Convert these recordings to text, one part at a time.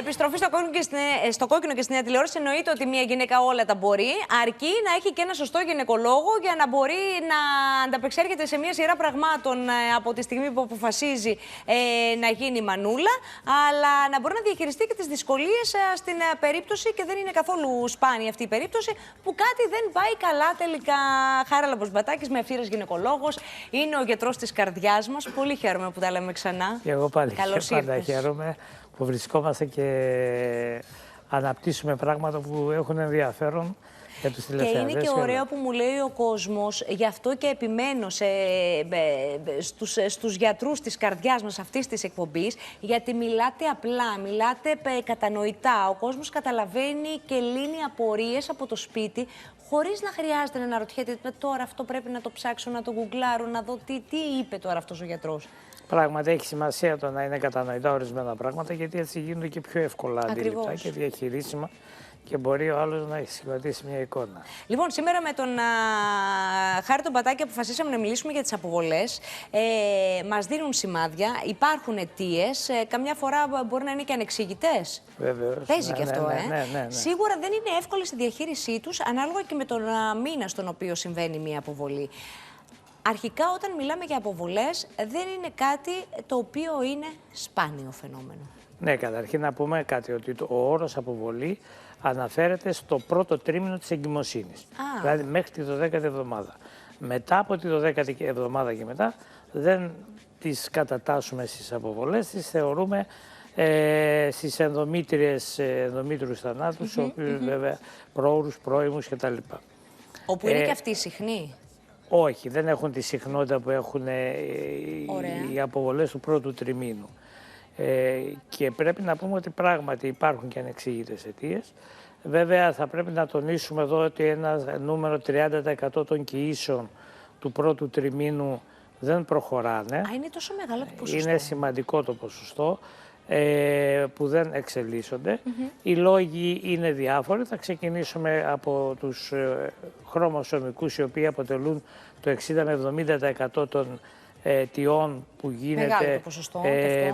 επιστροφή στο κόκκινο και στη νέα τηλεόραση, εννοείται ότι μια γυναίκα όλα τα μπορεί, αρκεί να έχει και ένα σωστό γυναικολόγο για να μπορεί να ανταπεξέρχεται σε μια σειρά πραγμάτων από τη στιγμή που αποφασίζει να γίνει μανούλα, αλλά να μπορεί να διαχειριστεί και τις δυσκολίες στην περίπτωση, και δεν είναι καθόλου σπάνια αυτή η περίπτωση, που κάτι δεν πάει καλά τελικά. Χάρα Λαμποσμπατάκης, με ευθύρας γυναικολόγος, είναι ο γιατρός της καρδιάς μας. Πολύ χαίρομαι που τα λέμε ξανά. Και εγώ πάλι πάντα χαίρομαι που βρισκόμαστε και αναπτύσσουμε πράγματα που έχουν ενδιαφέρον για τους τηλεθεατές. Και είναι και ωραίο που μου λέει ο κόσμος, γι' αυτό και επιμένω στους γιατρούς της καρδιάς μας αυτής της εκπομπής, γιατί μιλάτε απλά, μιλάτε κατανοητά. Ο κόσμος καταλαβαίνει και λύνει απορίες από το σπίτι, χωρίς να χρειάζεται να αναρωτιέται τώρα αυτό πρέπει να το ψάξω, να το γκουγκλάρω, να δω τι είπε τώρα αυτός ο γιατρός. Πράγματι έχει σημασία το να είναι κατανοητά ορισμένα πράγματα, γιατί έτσι γίνονται και πιο εύκολα αντιληπτά και διαχειρίσιμα και μπορεί ο άλλος να έχει σχηματίσει μια εικόνα. Λοιπόν, σήμερα με τον Χάρη τον Πατάκη αποφασίσαμε να μιλήσουμε για τις αποβολές. Μας δίνουν σημάδια, υπάρχουν αιτίες, καμιά φορά μπορεί να είναι και ανεξήγητες. Βεβαίως. Παίζει και αυτό, ναι. Σίγουρα δεν είναι εύκολη στη διαχείρισή τους, ανάλογα και με τον μήνα στον οποίο συμβαίνει μια αποβολή. Αρχικά, όταν μιλάμε για αποβολές, δεν είναι κάτι το οποίο είναι σπάνιο φαινόμενο. Ναι, καταρχήν να πούμε κάτι, ότι ο όρος αποβολή αναφέρεται στο πρώτο τρίμηνο της εγκυμοσύνης. Δηλαδή μέχρι τη 12η εβδομάδα. Μετά από τη 12η εβδομάδα και μετά δεν τις κατατάσσουμε στις αποβολές, τις θεωρούμε στις ενδομήτριους θανάτους, οι οποίους βέβαια πρόωρους, πρώιμους κτλ. Όπου είναι και αυτή η συχνή. Όχι, δεν έχουν τη συχνότητα που έχουν οι αποβολές του πρώτου τριμήνου. Και πρέπει να πούμε ότι πράγματι υπάρχουν και ανεξήγητες αιτίες. Βέβαια θα πρέπει να τονίσουμε εδώ ότι ένα νούμερο 30% των κοιήσεων του πρώτου τριμήνου δεν προχωράνε. Είναι τόσο μεγάλο το ποσοστό. Είναι σημαντικό το ποσοστό που δεν εξελίσσονται. Οι λόγοι είναι διάφοροι. Θα ξεκινήσουμε από τους χρωμοσωμικούς, οι οποίοι αποτελούν το 60 με 70% των αιτιών που γίνεται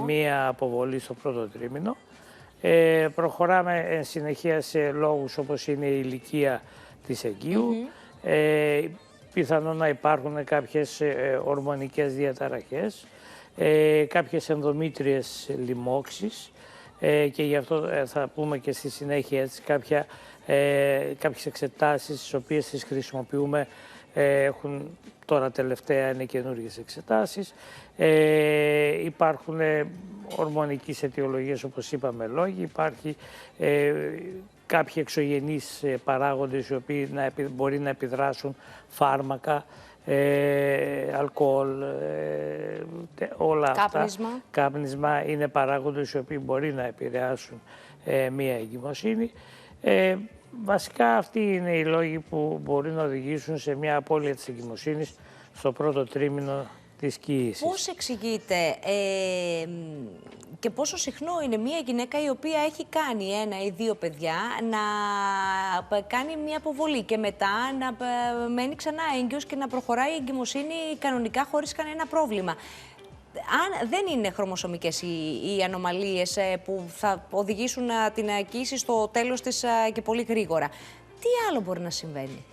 μία αποβολή στο πρώτο τρίμηνο. Προχωράμε εν συνεχεία σε λόγους όπως είναι η ηλικία της εγκύου. Πιθανόν να υπάρχουν κάποιες ορμονικές διαταραχές, κάποιες ενδομήτριες λοιμώξεις και γι' αυτό θα πούμε και στη συνέχεια έτσι, κάποιες εξετάσεις τις οποίες τις χρησιμοποιούμε. Έχουν τώρα τελευταία είναι καινούργιες εξετάσεις. Υπάρχουν ορμονικές αιτιολογίες όπως είπαμε λόγοι. Υπάρχει κάποιοι εξωγενείς παράγοντες οι οποίοι μπορεί να επιδράσουν, φάρμακα, αλκοόλ, όλα αυτά. Κάπνισμα είναι παράγοντες οι οποίοι μπορεί να επηρεάσουν μία εγκυμοσύνη. Βασικά αυτοί είναι οι λόγοι που μπορεί να οδηγήσουν σε μια απώλεια της εγκυμοσύνης στο πρώτο τρίμηνο της κοίησης. Πώς εξηγείται και πόσο συχνό είναι μια γυναίκα η οποία έχει κάνει 1 ή 2 παιδιά να κάνει μια αποβολή και μετά να μένει ξανά έγκυος και να προχωράει η εγκυμοσύνη κανονικά χωρίς κανένα πρόβλημα? Αν δεν είναι χρωμοσωμικές οι ανομαλίες που θα οδηγήσουν την κοίηση στο τέλος της και πολύ γρήγορα, τι άλλο μπορεί να συμβαίνει?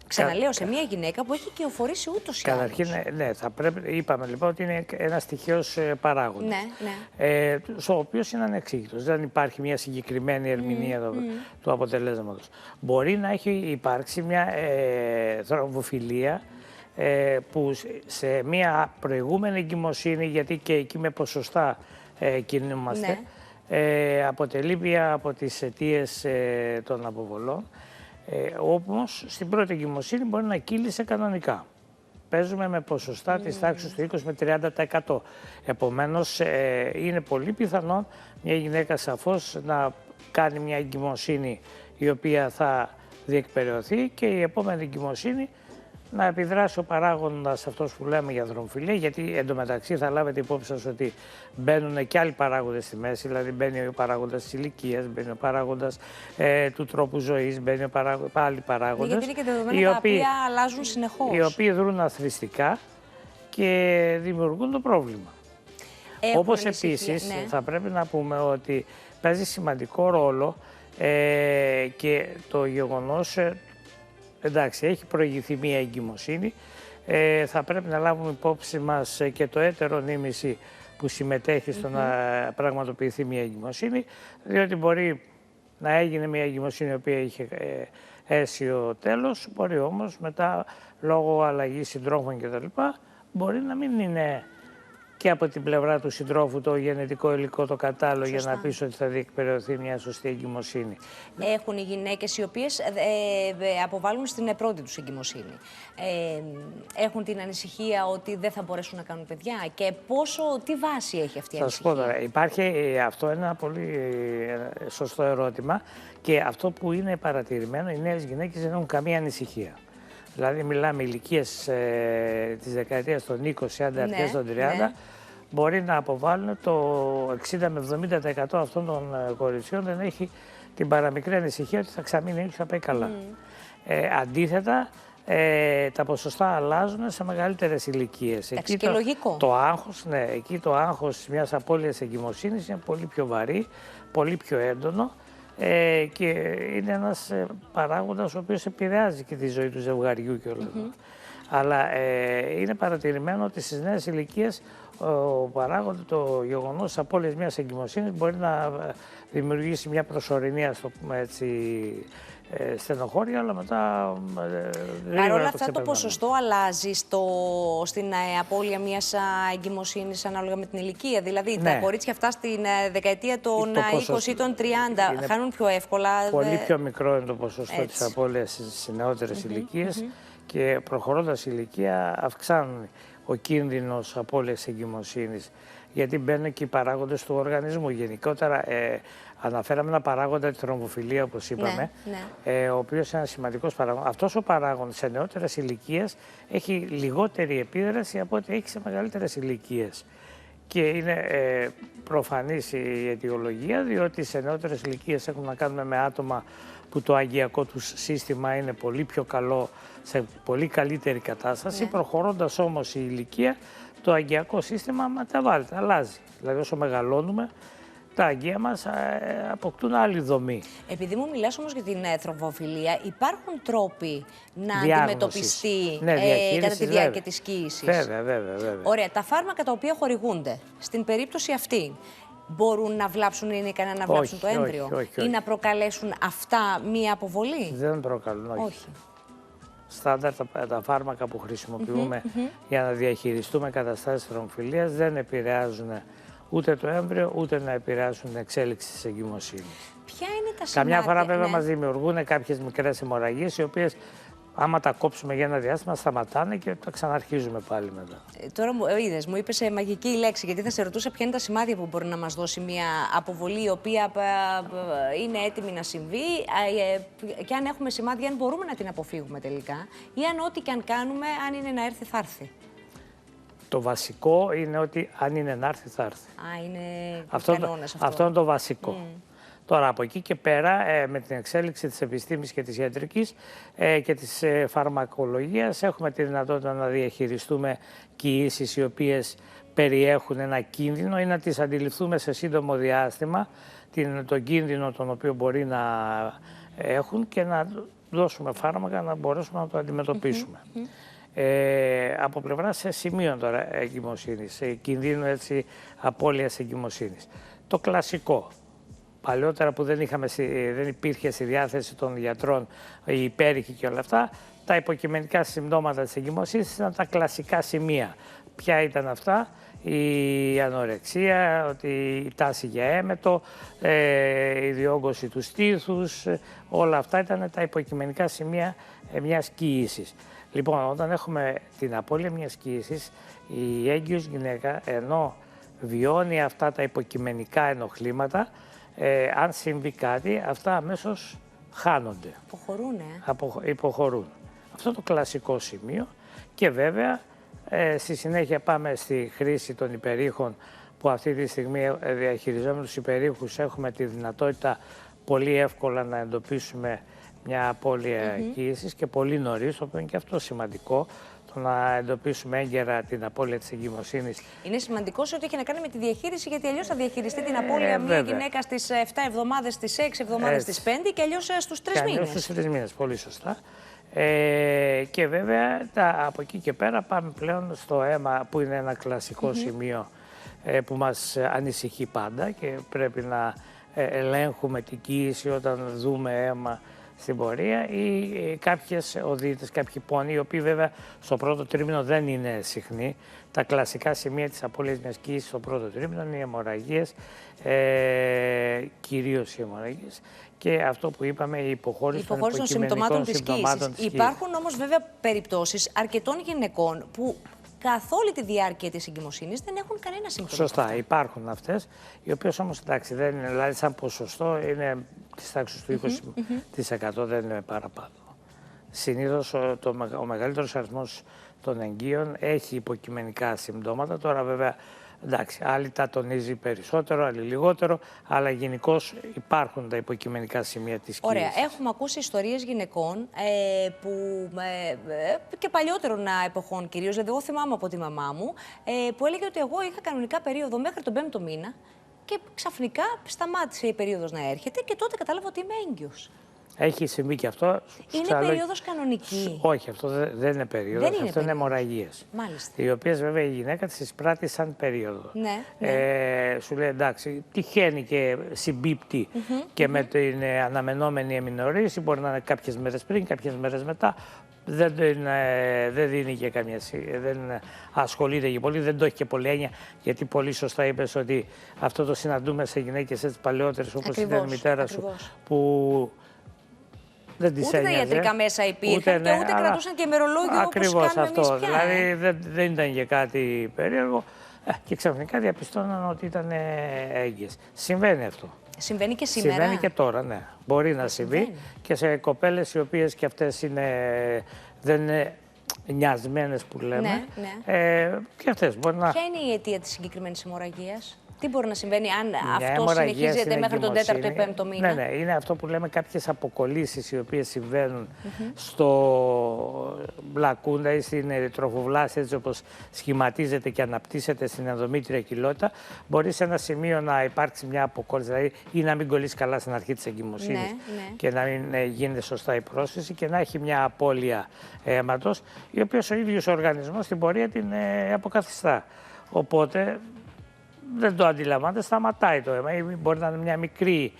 Ξαναλέω, σε μια γυναίκα που έχει κυοφορήσει ούτως ή άλλως. Καταρχήν, ναι, θα πρέπει, είπαμε λοιπόν ότι είναι ένας στοιχείος παράγοντας, ο οποίος είναι ανεξήγητος. Δεν υπάρχει μια συγκεκριμένη ερμηνεία του αποτελέσματος. Μπορεί να έχει υπάρξει μια θρομβοφιλία που σε μια προηγούμενη εγκυμοσύνη, γιατί και εκεί με ποσοστά κινούμαστε, αποτελεί μία από τις αιτίες των αποβολών. Όμως στην πρώτη εγκυμοσύνη μπορεί να κύλησε κανονικά. Παίζουμε με ποσοστά της τάξης του 20 με 30%. Επομένως είναι πολύ πιθανό μια γυναίκα σαφώς να κάνει μια εγκυμοσύνη η οποία θα διεκπεραιωθεί και η επόμενη εγκυμοσύνη να επιδράσει ο παράγοντας αυτός που λέμε για θρομφιλία, γιατί εντωμεταξύ θα λάβετε υπόψη σας ότι μπαίνουν και άλλοι παράγοντες στη μέση, δηλαδή μπαίνει ο παράγοντας της ηλικίας, μπαίνει ο παράγοντας του τρόπου ζωής, μπαίνει άλλοι παράγοντες. Γιατί είναι και δεδομένα τα οποία αλλάζουν συνεχώς. Οι οποίοι δρούν αθροιστικά και δημιουργούν το πρόβλημα. Όπως επίσης θα πρέπει να πούμε ότι παίζει σημαντικό ρόλο και το γεγονός, εντάξει, έχει προηγηθεί μία εγκυμοσύνη, θα πρέπει να λάβουμε υπόψη μας και το έτερο νήμιση που συμμετέχει στο να πραγματοποιηθεί μία εγκυμοσύνη, διότι μπορεί να έγινε μία εγκυμοσύνη η οποία είχε αίσιο τέλος, μπορεί όμως μετά λόγω αλλαγής συντρόφων κτλ. Μπορεί να μην είναι και από την πλευρά του συντρόφου το γενετικό υλικό το κατάλληλο για να πεις ότι θα διεκπαιρεωθεί μια σωστή εγκυμοσύνη. Έχουν οι γυναίκες οι οποίες αποβάλλουν στην πρώτη τους εγκυμοσύνη. Έχουν την ανησυχία ότι δεν θα μπορέσουν να κάνουν παιδιά και τι βάση έχει αυτή η ανησυχία? Θα σου πω τώρα, υπάρχει αυτό ένα πολύ σωστό ερώτημα και αυτό που είναι παρατηρημένο, οι νέες γυναίκες δεν έχουν καμία ανησυχία. Δηλαδή μιλάμε ηλικίες της δεκαετίας των 20, αρχές των 30, μπορεί να αποβάλουν το 60 με 70% αυτών των κοριτσιών δεν έχει την παραμικρή ανησυχία ότι θα ξαμείνει και θα πάει καλά. Αντίθετα, τα ποσοστά αλλάζουν σε μεγαλύτερες ηλικίες. Εκεί και λογικό. Εκεί το άγχος μιας απώλειας εγκυμοσύνης είναι πολύ πιο βαρύ, πολύ πιο έντονο. Και είναι ένας παράγοντας ο οποίος επηρεάζει και τη ζωή του ζευγαριού και όλα αυτά. Αλλά είναι παρατηρημένο ότι στις νέες ηλικίες το γεγονός της απώλειας μιας εγκυμοσύνης μπορεί να δημιουργήσει μια προσωρινή, ας το πούμε έτσι, στενοχώρια, αλλά μετά Παρ' όλα αυτά το ποσοστό αλλάζει στην απώλεια μιας εγκυμοσύνης ανάλογα με την ηλικία. Δηλαδή τα κορίτσια αυτά στην δεκαετία των 20 ή των 30 χάνουν πιο εύκολα. Πολύ πιο μικρό είναι το ποσοστό της απώλειας στις νεότερες ηλικίες και προχωρώντας ηλικία αυξάνουν ο κίνδυνος απώλειας εγκυμοσύνης, γιατί μπαίνουν και οι παράγοντες του οργανισμού. Γενικότερα αναφέραμε ένα παράγοντα, τη θρομβοφιλία, όπως είπαμε, ο οποίος είναι ένα σημαντικός παράγοντας. Αυτός ο παράγοντας σε νεότερες ηλικίες έχει λιγότερη επίδραση από ό,τι έχει σε μεγαλύτερες ηλικίες. Και είναι προφανής η αιτιολογία, διότι σε νεότερες ηλικίες έχουμε να κάνουμε με άτομα που το αγκιακό τους σύστημα είναι πολύ πιο καλό, σε πολύ καλύτερη κατάσταση. Προχωρώντας όμως η ηλικία, το αγκιακό σύστημα μεταβάλλεται, αλλάζει. Δηλαδή όσο μεγαλώνουμε, τα αγκαία μας αποκτούν άλλη δομή. Επειδή μου μιλάς όμως για την θρομβοφιλία, υπάρχουν τρόποι να αντιμετωπιστεί κατά τη διάρκεια της κύησης? Βέβαια. Ωραία. Τα φάρμακα τα οποία χορηγούνται στην περίπτωση αυτή μπορούν να βλάψουν, είναι ικανά να βλάψουν το έμβριο ή να προκαλέσουν αυτά μία αποβολή? Δεν προκαλούν, όχι. Στάνταρ τα φάρμακα που χρησιμοποιούμε για να διαχειριστούμε καταστάσεις θρομβοφιλίας δεν επηρεάζουν ούτε το έμβριο, ούτε να επηρεάσουν την εξέλιξη της εγκυμοσύνης. Ποια είναι τα σημάδια? Καμιά φορά βέβαια μας δημιουργούν κάποιες μικρές αιμορραγίες, οι οποίες άμα τα κόψουμε για ένα διάστημα σταματάνε και τα ξαναρχίζουμε πάλι μετά. Τώρα μου είπες μαγική λέξη, γιατί θα σε ρωτούσα ποια είναι τα σημάδια που μπορεί να μας δώσει μια αποβολή η οποία είναι έτοιμη να συμβεί και αν έχουμε σημάδια, αν μπορούμε να την αποφύγουμε τελικά ή αν ό,τι και αν κάνουμε, αν είναι να έρθει θα έρθει. Το βασικό είναι ότι αν είναι να έρθει θα έρθει. Είναι κανόνας αυτό. Αυτό είναι το βασικό. Τώρα από εκεί και πέρα με την εξέλιξη της επιστήμης και της ιατρικής και της φαρμακολογίας έχουμε τη δυνατότητα να διαχειριστούμε κοιήσεις οι οποίες περιέχουν ένα κίνδυνο ή να τις αντιληφθούμε σε σύντομο διάστημα τον κίνδυνο τον οποίο μπορεί να έχουν και να δώσουμε φάρμακα να μπορέσουμε να το αντιμετωπίσουμε. Από πλευρά σε σημείων τώρα εγκυμοσύνης, κινδύνου έτσι απώλειας εγκυμοσύνης. Το κλασικό. Παλιότερα που δεν υπήρχε στη διάθεση των γιατρών η υπέρηχη και όλα αυτά, τα υποκειμενικά συμπτώματα της εγκυμοσύνης ήταν τα κλασικά σημεία. Ποια ήταν αυτά? Η ανορεξία, η τάση για έμετο, η διόγκωση του στήθους, όλα αυτά ήταν τα υποκειμενικά σημεία μιας κύησης. Λοιπόν, όταν έχουμε την απώλεια μιας κύησης, η έγκυος γυναίκα, ενώ βιώνει αυτά τα υποκειμενικά ενοχλήματα, αν συμβεί κάτι, αυτά αμέσως χάνονται. Υποχωρούν. Αυτό το κλασικό σημείο και βέβαια στη συνέχεια πάμε στη χρήση των υπερήχων που αυτή τη στιγμή διαχειριζόμενοι τους υπερήχους έχουμε τη δυνατότητα πολύ εύκολα να εντοπίσουμε μια απώλεια κύησης και πολύ νωρίς, το οποίο είναι και αυτό σημαντικό. το να εντοπίσουμε έγκαιρα την απώλεια της εγκυμοσύνης. Είναι σημαντικό ότι έχει να κάνει με τη διαχείριση, γιατί αλλιώς θα διαχειριστεί την απώλεια μια γυναίκα στις 7 εβδομάδες, στις 6 εβδομάδες, στις 5 και αλλιώς στους 3 μήνες. Αλλιώς στους 3 μήνες, πολύ σωστά. Και βέβαια από εκεί και πέρα πάμε πλέον στο αίμα, που είναι ένα κλασικό σημείο που μας ανησυχεί πάντα και πρέπει να ελέγχουμε την κοίηση όταν δούμε αίμα στην πορεία, ή κάποιες οδύτες, κάποιοι πόνοι, οι οποίοι βέβαια στο πρώτο τρίμηνο δεν είναι συχνοί. Τα κλασικά σημεία της απώλειας μιας κοίησης στο πρώτο τρίμηνο είναι οι αιμορραγίες, κυρίως οι αιμορραγίες, και αυτό που είπαμε, η υποχώρηση των συμπτωμάτων της κοίησης. Υπάρχουν όμως βέβαια περιπτώσεις αρκετών γυναικών που καθ' όλη τη διάρκεια της εγκυμοσύνης δεν έχουν κανένα σύμπτωμα. Σωστά, υπάρχουν αυτές, οι οποίες όμως εντάξει, δεν είναι, δηλαδή σαν ποσοστό είναι της τάξης του 20%, δεν είναι παραπάνω. Συνήθως ο μεγαλύτερος αριθμός των εγγύων έχει υποκειμενικά συμπτώματα. Τώρα βέβαια, εντάξει, άλλοι τα τονίζει περισσότερο, άλλοι λιγότερο, αλλά γενικώς υπάρχουν τα υποκειμενικά σημεία της κοίησης. Ωραία. Έχουμε ακούσει ιστορίες γυναικών που και παλιότερων εποχών κυρίως, δηλαδή εγώ θυμάμαι από τη μαμά μου, που έλεγε ότι εγώ είχα κανονικά περίοδο μέχρι τον 5ο μήνα και ξαφνικά σταμάτησε η περίοδος να έρχεται και τότε κατάλαβα ότι είμαι έγκυος. Έχει συμβεί και αυτό. Είναι περίοδος κανονική? Όχι, αυτό δεν είναι περίοδος, αυτό είναι αιμορραγίες. Μάλιστα. Οι οποίες βέβαια η γυναίκα τις εισπράττει σαν περίοδο. Ναι, σου λέει εντάξει, τυχαίνει και συμπίπτει και με την αναμενόμενη εμεινορρήση, μπορεί να είναι κάποιες μέρες πριν, κάποιες μέρες μετά. Δεν δίνει και καμία, δεν ασχολείται και πολύ, δεν το έχει και πολύ έννοια, γιατί πολύ σωστά είπες ότι αυτό το συναντούμε σε γυναίκες έτσι παλαιότερες, όπως ήταν η μητέρα σου, που δεν τις ούτε τα ιατρικά μέσα υπήρχαν και ούτε κρατούσαν και ημερολόγιο όπως κάνουμε εμείς πια. Δηλαδή δεν ήταν και κάτι περίεργο και ξαφνικά διαπιστώναν ότι ήταν έγκυες. Συμβαίνει αυτό. Συμβαίνει και σήμερα. Συμβαίνει και τώρα, ναι. Μπορεί να συμβεί και σε κοπέλες οι οποίες και αυτές δεν είναι νοιασμένες που λέμε. Και αυτές μπορεί να... Ποια είναι η αιτία της συγκεκριμένης αιμορραγίας? Τι μπορεί να συμβαίνει αν αυτό συνεχίζεται μέχρι τον 4ο ή 5ο μήνα? Ναι, είναι αυτό που λέμε κάποιες αποκολλήσεις οι οποίες συμβαίνουν στο μπλακούντα ή στην ερυθροφοβλάση, έτσι όπως σχηματίζεται και αναπτύσσεται στην ενδομήτρια κοιλότητα. Μπορεί σε ένα σημείο να υπάρξει μια αποκόλληση, δηλαδή ή να μην κολλήσει καλά στην αρχή της εγκυμοσύνης και να μην γίνεται σωστά η πρόσθεση και να έχει μια απώλεια αίματος, η οποία ο ίδιος ο οργανισμός στην πορεία την αποκαθιστά. Οπότε δεν το αντιλαμβάνεται, σταματάει το αίμα. Μπορεί να είναι μια μικρή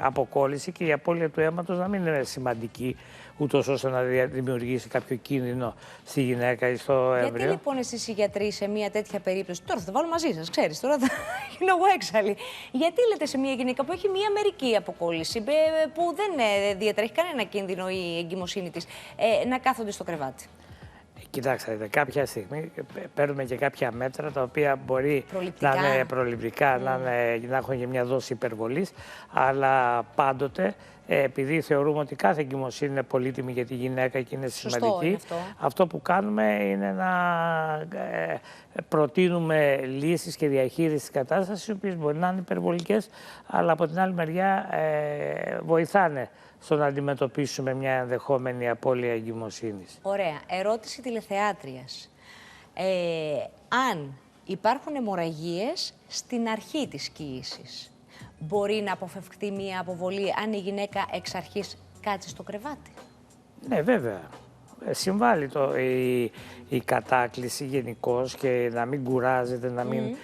αποκόλληση και η απώλεια του αίματος να μην είναι σημαντική, ούτως ώστε να δημιουργήσει κάποιο κίνδυνο στη γυναίκα ή στο έμβριο. Γιατί λοιπόν εσείς οι γιατροί σε μια τέτοια περίπτωση, τώρα θα το βάλω μαζί σας, ξέρεις, τώρα θα γίνω εγώ έξαλλη. Γιατί λέτε σε μια γυναίκα που έχει μια μερική αποκόλληση, που δεν διατρέχει κανένα κίνδυνο η εγκυμοσύνη της, να κάθονται στο κρεβάτι? Κοιτάξτε, κάποια στιγμή παίρνουμε και κάποια μέτρα τα οποία μπορεί να είναι προληπτικά, να έχουν και μια δόση υπερβολής, αλλά πάντοτε, επειδή θεωρούμε ότι κάθε εγκυμοσύνη είναι πολύτιμη για τη γυναίκα και είναι σημαντική, αυτό που κάνουμε είναι να προτείνουμε λύσεις και διαχείριση της κατάστασης, οι οποίες μπορεί να είναι υπερβολικές, αλλά από την άλλη μεριά βοηθάνε στο να αντιμετωπίσουμε μια ενδεχόμενη απώλεια εγκυμοσύνης. Ωραία. Ερώτηση τηλεθεάτριας. Αν υπάρχουν αιμορραγίες στην αρχή της κοίησης, μπορεί να αποφευχθεί μια αποβολή αν η γυναίκα εξ αρχής κάτσει στο κρεβάτι? Ναι, βέβαια. Συμβάλλει η κατάκληση γενικώς και να μην κουράζεται, να μην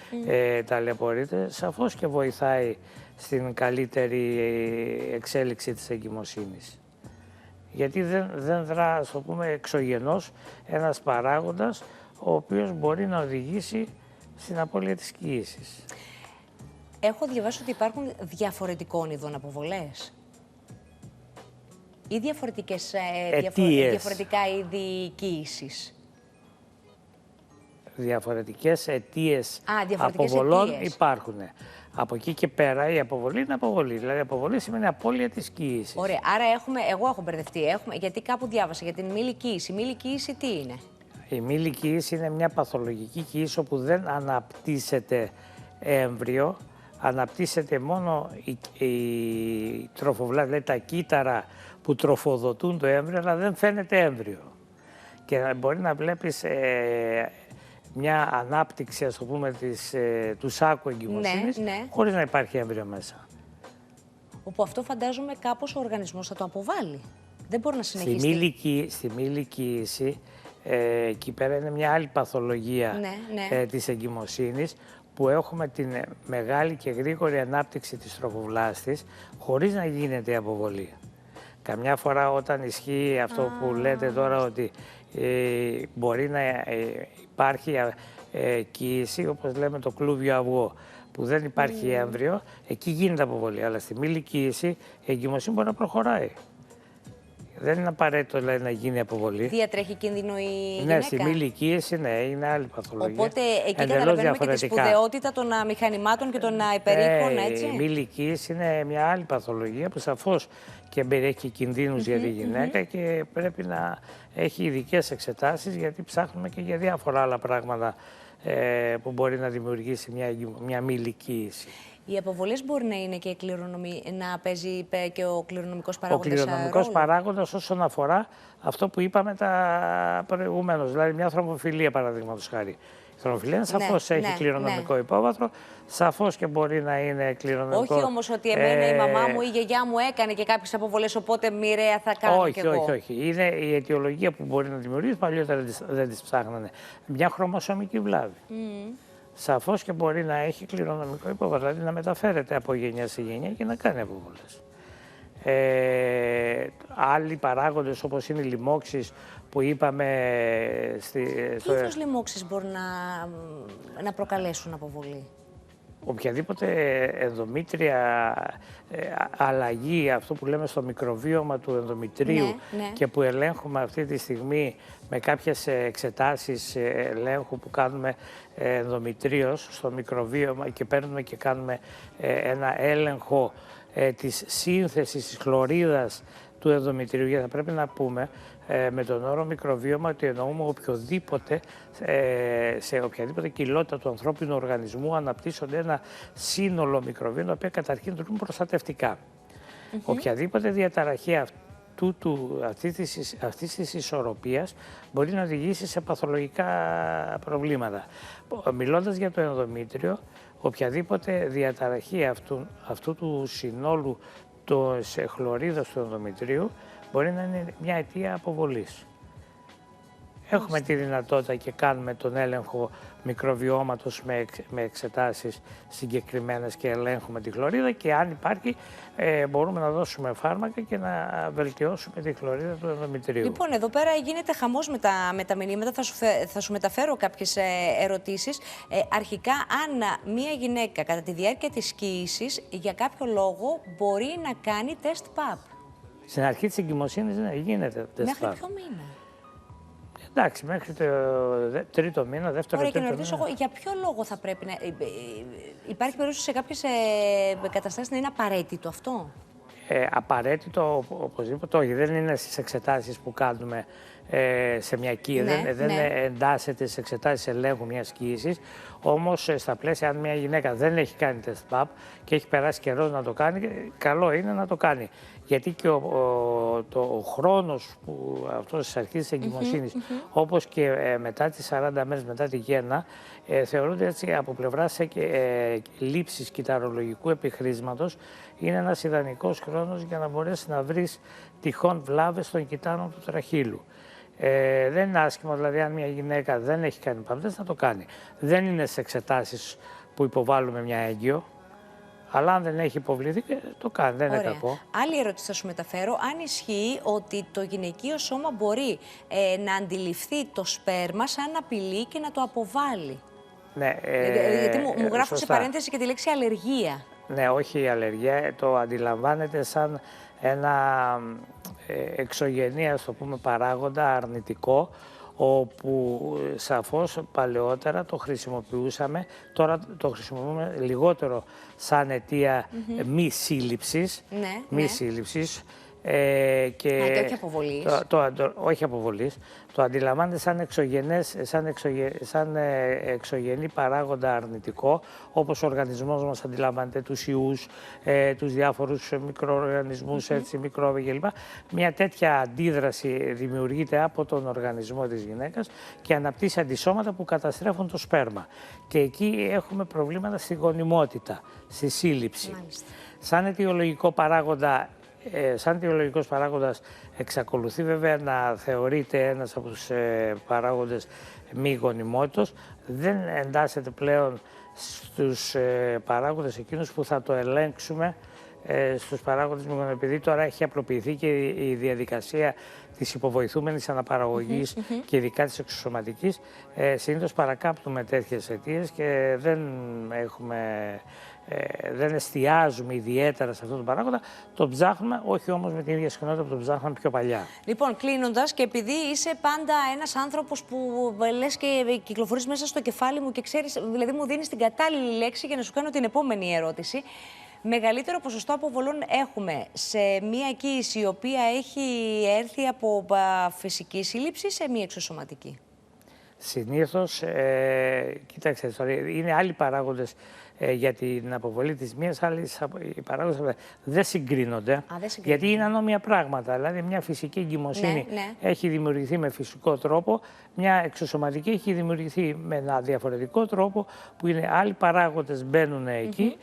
ταλαιπωρείται. Σαφώς και βοηθάει στην καλύτερη εξέλιξη της εγκυμοσύνης. Γιατί δεν δρά, ας το πούμε, εξωγενώς ένας παράγοντας ο οποίος μπορεί να οδηγήσει στην απώλεια της κοίησης. Έχω διαβάσει ότι υπάρχουν διαφορετικών ειδών αποβολές ή διαφορετικά είδη κοίησης. Διαφορετικές αιτίες αποβολών υπάρχουν. Από εκεί και πέρα η αποβολή είναι αποβολή. Δηλαδή, αποβολή σημαίνει απώλεια της κοίησης. Ωραία. Άρα εγώ έχω μπερδευτεί. Γιατί κάπου διάβασα για την μήλη κοίηση. Η μήλη κοίηση τι είναι? Η μήλη κοίηση είναι μια παθολογική κοίηση όπου δεν αναπτύσσεται έμβριο. Αναπτύσσεται μόνο η τροφοβλάση, δηλαδή τα κύτταρα που τροφοδοτούν το έμβριο, αλλά δεν φαίνεται έμβριο. και μπορεί να βλέπεις μια ανάπτυξη, ας το πούμε, του σάκου εγκυμοσύνης, χωρίς να υπάρχει έμβριο μέσα. Όπου αυτό φαντάζομαι κάπως ο οργανισμός θα το αποβάλει. Δεν μπορεί να συνεχίσει. Στη μη ηλικίηση, εκεί πέρα είναι μια άλλη παθολογία της εγκυμοσύνης, που έχουμε την μεγάλη και γρήγορη ανάπτυξη της τροφοβλάστης χωρίς να γίνεται η αποβολή. Καμιά φορά όταν ισχύει αυτό που λέτε τώρα, ότι μπορεί να υπάρχει κοίηση, όπως λέμε το κλούβιο αυγό, που δεν υπάρχει έμβριο, εκεί γίνεται αποβολή. Αλλά στη μη ηλικίηση η εγκυμοσύνη μπορεί να προχωράει. Δεν είναι απαραίτητο, δηλαδή, να γίνει αποβολή. Διατρέχει κίνδυνο η γυναίκα. Ναι, στη μη ηλικίαση, είναι άλλη παθολογία. Οπότε εκεί καταλαβαίνουμε και τη σπουδαιότητα των μηχανημάτων και των υπερήχων, έτσι. Η μη ηλικίαση είναι μια άλλη παθολογία που σαφώς και περιέχει κινδύνους για τη γυναίκα και πρέπει να έχει ειδικές εξετάσεις, γιατί ψάχνουμε και για διάφορα άλλα πράγματα που μπορεί να δημιουργήσει μια μη ηλικίαση. Οι αποβολές μπορεί να είναι και να παίζει και ο κληρονομικός παράγοντας. Ο κληρονομικός παράγοντας όσον αφορά αυτό που είπαμε προηγουμένως, δηλαδή μια θρομβοφιλία, παραδείγματος χάρη. Η θρομβοφιλία σαφώς έχει κληρονομικό υπόβαθρο, σαφώς και μπορεί να είναι κληρονομικό. Όχι όμως ότι εμένα η μαμά μου ή η γιαγιά μου έκανε και κάποιες αποβολές, οπότε μοιραία θα κάνω κι εγώ. Όχι. Είναι η αιτιολογία που μπορεί να δημιουργήσει, παλιότερα δεν τις ψάχνανε. Μια χρωμοσωμική βλάβη. Σαφώς και μπορεί να έχει κληρονομικό υπόβαθρο, δηλαδή να μεταφέρεται από γενιά σε γενιά και να κάνει αποβολές. Άλλοι παράγοντες, όπως είναι οι λοιμώξεις που είπαμε... Τι είδους λοιμώξεις μπορούν να προκαλέσουν αποβολή? Οποιαδήποτε ενδομήτρια αλλαγή, αυτό που λέμε στο μικροβίωμα του ενδομητρίου και που ελέγχουμε αυτή τη στιγμή με κάποιες εξετάσεις ελέγχου που κάνουμε ενδομητρίως στο μικροβίωμα και παίρνουμε και κάνουμε ένα έλεγχο της σύνθεσης της χλωρίδας του ενδομητρίου, γιατί θα πρέπει να πούμε με τον όρο μικροβίωμα ότι εννοούμε οποιοδήποτε, σε οποιαδήποτε κοιλότητα του ανθρώπινου οργανισμού αναπτύσσονται ένα σύνολο μικροβίων, τα οποία καταρχήν δρούν προστατευτικά. Οποιαδήποτε διαταραχή αυτής της ισορροπίας μπορεί να οδηγήσει σε παθολογικά προβλήματα. Μιλώντας για το ενδομήτριο, οποιαδήποτε διαταραχή αυτού του συνόλου της χλωρίδας του ενδομητρίου μπορεί να είναι μια αιτία αποβολής. Έχουμε τη δυνατότητα και κάνουμε τον έλεγχο μικροβιώματος με εξετάσεις συγκεκριμένες και ελέγχουμε τη χλωρίδα, και αν υπάρχει μπορούμε να δώσουμε φάρμακα και να βελτιώσουμε τη χλωρίδα του ενδομητρίου. Λοιπόν, εδώ πέρα γίνεται χαμός με τα μηνύματα, θα σου μεταφέρω κάποιες ερωτήσεις. Αρχικά, αν μία γυναίκα κατά τη διάρκεια της κοίησης για κάποιο λόγο μπορεί να κάνει τεστ ΠΑΠ? Στην αρχή της εγκυμοσύνης γίνεται τεστ ΠΑΠ. Μέχρι ποιο μήνα? Εντάξει, μέχρι το τρίτο μήνα, δεύτερο μήνα. Και να ρωτήσω εγώ, για ποιο λόγο θα πρέπει να... Υπάρχει περίπτωση σε κάποιες καταστάσεις να είναι απαραίτητο αυτό? Απαραίτητο, οπωσδήποτε όχι. Δεν είναι στις εξετάσεις που κάνουμε σε μια κοίηση. Δεν εντάσσεται στις εξετάσεις ελέγχου μιας κοίησης. Όμως, στα πλαίσια, αν μια γυναίκα δεν έχει κάνει τεστ ΠΑΠ και έχει περάσει καιρός να το κάνει, καλό είναι να το κάνει. Γιατί και ο χρόνος αυτός της αρχής της εγκυμοσύνης, όπως και μετά τις 40 μέρες μετά τη γέννα, θεωρούνται έτσι από πλευράς λήψης κυταρολογικού επιχρήσματος, είναι ένας ιδανικός χρόνος για να μπορέσει να βρεις τυχόν βλάβες των κυτάρων του τραχύλου. Δεν είναι άσχημο, δηλαδή, αν μια γυναίκα δεν έχει κάνει ΠΑΠ, να το κάνει. Δεν είναι σε εξετάσεις που υποβάλλουμε μια έγκυο. Αλλά αν δεν έχει υποβληθεί, το κάνει, δεν είναι κακό. Άλλη ερώτηση θα σου μεταφέρω. Αν ισχύει ότι το γυναικείο σώμα μπορεί να αντιληφθεί το σπέρμα σαν απειλή και να το αποβάλει? Ναι, γιατί μου γράφουν σε παρένθεση και τη λέξη αλλεργία. Ναι, όχι η αλλεργία. Το αντιλαμβάνεται σαν ένα εξωγενή, ας το πούμε, παράγοντα αρνητικό, όπου σαφώς παλαιότερα το χρησιμοποιούσαμε, τώρα το χρησιμοποιούμε λιγότερο σαν αιτία μη σύλληψης, σύλληψης, Και όχι αποβολής. Όχι αποβολής. Το αντιλαμβάνεται σαν εξωγενή παράγοντα αρνητικό, όπως ο οργανισμός μας αντιλαμβάνεται τους ιούς, τους διάφορους μικροοργανισμούς, μικρόβια κλπ. Μια τέτοια αντίδραση δημιουργείται από τον οργανισμό της γυναίκας και αναπτύσσει αντισώματα που καταστρέφουν το σπέρμα. Και εκεί έχουμε προβλήματα στη γονιμότητα, στη σύλληψη. Μάλιστα. Σαν αιτιολογικό παράγοντα, σαν αιτιολογικός παράγοντας εξακολουθεί βέβαια να θεωρείται ένας από τους παράγοντες μη γονιμότητος. Δεν εντάσσεται πλέον στους παράγοντες εκείνους που θα το ελέγξουμε στους παράγοντες μη γονιμότητος. Επειδή τώρα έχει απλοποιηθεί και η διαδικασία της υποβοηθούμενης αναπαραγωγής και ειδικά της εξωσωματικής, συνήθως παρακάμπτουμε τέτοιες αιτίες και δεν εστιάζουμε ιδιαίτερα σε αυτόν τον παράγοντα. Το ψάχνουμε, όχι όμως με την ίδια συχνότητα που το ψάχναμε πιο παλιά. Λοιπόν, κλείνοντας, και επειδή είσαι πάντα ένας άνθρωπος που λες και κυκλοφορείς μέσα στο κεφάλι μου και ξέρεις, δηλαδή μου δίνεις την κατάλληλη λέξη για να σου κάνω την επόμενη ερώτηση. Μεγαλύτερο ποσοστό αποβολών έχουμε σε μία εκκοίηση η οποία έχει έρθει από φυσική σύλληψη, σε μία εξωσωματική? Συνήθως, κοίταξε, είναι άλλοι παράγοντες για την αποβολή της μίας, άλλες οι παράγοντες δεν συγκρίνονται, γιατί είναι ανώμια πράγματα. Δηλαδή, μια φυσική εγκυμοσύνη έχει δημιουργηθεί με φυσικό τρόπο, μια εξωσωματική έχει δημιουργηθεί με ένα διαφορετικό τρόπο, που είναι άλλοι παράγοντες μπαίνουν εκεί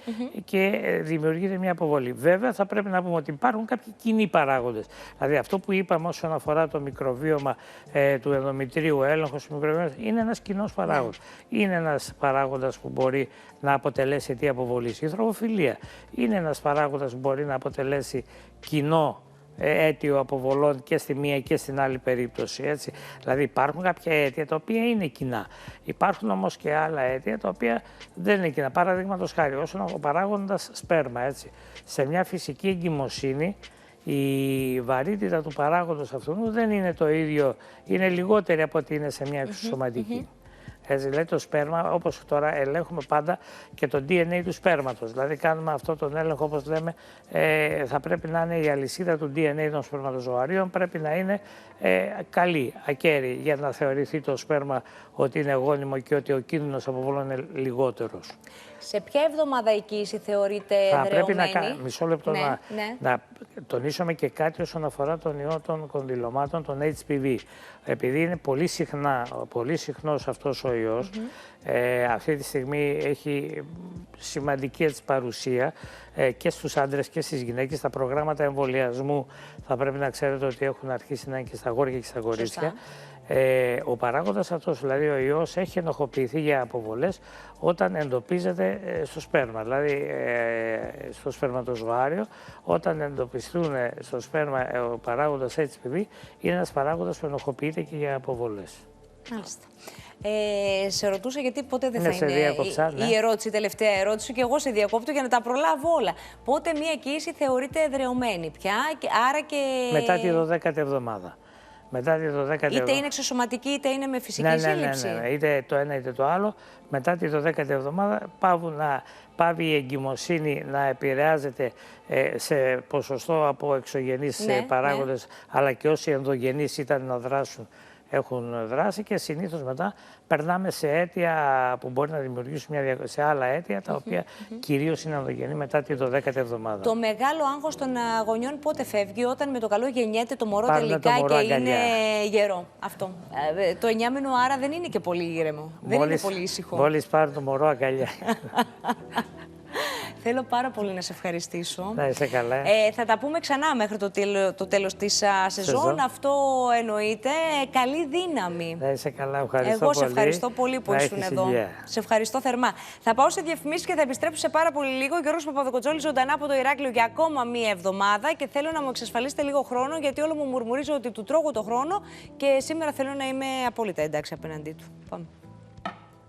και δημιουργείται μια αποβολή. Βέβαια, θα πρέπει να πούμε ότι υπάρχουν κάποιοι κοινοί παράγοντες. Δηλαδή, αυτό που είπαμε όσον αφορά το μικροβίωμα του ενδομητρίου, έλεγχος του μικροβίωματος, είναι ένας κοινός παράγοντας. Είναι ένας παράγοντας που μπορεί να αποτελέσει αιτία αποβολής. Η θρομοφιλία είναι ένας παράγοντας που μπορεί να αποτελέσει κοινό αίτιο αποβολών και στη μία και στην άλλη περίπτωση. Έτσι. Δηλαδή υπάρχουν κάποια αίτια τα οποία είναι κοινά. Υπάρχουν όμως και άλλα αίτια τα οποία δεν είναι κοινά. Παραδείγματος χάρη, ο παράγοντας σπέρμα. Έτσι. Σε μια φυσική εγκυμοσύνη η βαρύτητα του παράγοντος αυτού δεν είναι το ίδιο, είναι λιγότερη από ότι είναι σε μια εξωσωματική. Έτσι, δηλαδή το σπέρμα, όπως τώρα ελέγχουμε πάντα και το DNA του σπέρματος. Δηλαδή κάνουμε αυτό τον έλεγχο, όπως λέμε, θα πρέπει να είναι η αλυσίδα του DNA των σπερματοζωαρίων, πρέπει να είναι καλή, ακέραιη, για να θεωρηθεί το σπέρμα ότι είναι γόνιμο και ότι ο κίνδυνος αποβολών είναι λιγότερος. Σε ποια εβδομάδα εκκοίηση θεωρείται εδραιωμένη? Θα πρέπει μισό λεπτό να τονίσουμε και κάτι όσον αφορά τον ιό των κονδυλωμάτων, τον HPV. Επειδή είναι πολύ συχνός αυτός ο ιός, αυτή τη στιγμή έχει σημαντική παρουσία και στους άντρες και στις γυναίκες. Τα προγράμματα εμβολιασμού θα πρέπει να ξέρετε ότι έχουν αρχίσει να είναι και στα αγόρια και στα κορίτσια. Ο παράγοντας αυτός, δηλαδή ο ιός, έχει ενοχοποιηθεί για αποβολές όταν εντοπίζεται στο σπέρμα, δηλαδή στο σπερματοζωάριο. Όταν εντοπιστούν στο σπέρμα ο παράγοντας HPV, είναι ένας παράγοντας που ενοχοποιείται και για αποβολές. Μάλιστα. Σε ρωτούσα γιατί ποτέ δεν θα είναι η ερώτηση, η τελευταία ερώτηση, και εγώ σε διακόπτω για να τα προλάβω όλα. Πότε μία εκκοίηση θεωρείται εδραιωμένη πια, άρα και... Μετά τη 12η εβδομάδα. Μετά τη 12η είτε είναι εξωσωματική είτε είναι με φυσική σύλληψη. Ναι, είτε το ένα είτε το άλλο. Μετά τη 12η εβδομάδα πάβει η εγκυμοσύνη να επηρεάζεται σε ποσοστό από εξωγενείς παράγοντες, αλλά και όσοι ενδογενείς ήταν να δράσουν έχουν δράσει, και συνήθως μετά περνάμε σε αίτια που μπορεί να δημιουργήσουν σε άλλα αίτια, τα οποία κυρίως είναι ενδογενή μετά τη 12η εβδομάδα. Το μεγάλο άγχος των γονιών πότε φεύγει? Όταν με το καλό γεννιέται το μωρό τελικά και είναι γερό. Αυτό. Το 9μηνο άρα δεν είναι και πολύ ήρεμο. Δεν είναι πολύ ήσυχο. Μόλις πάρει το μωρό αγκαλιά. Θέλω πάρα πολύ να σε ευχαριστήσω. Να είσαι καλά. Θα τα πούμε ξανά μέχρι το τέλος της σεζόν. Αυτό εννοείται. Καλή δύναμη. Να είσαι καλά. Ευχαριστώ Εγώ πολύ. Σε ευχαριστώ πολύ που ήσουν εδώ. Σε ευχαριστώ θερμά. Θα πάω σε διαφημίσεις και θα επιστρέψω σε πάρα πολύ λίγο. Γιώργος Παπαδοκοτσόλης ζωντανά από το Ηράκλειο για ακόμα μία εβδομάδα, και θέλω να μου εξασφαλίσετε λίγο χρόνο, γιατί όλο μου μουρμουρίζω ότι του τρώγω το χρόνο και σήμερα θέλω να είμαι απόλυτα εντάξει απέναντί του. Πάμε.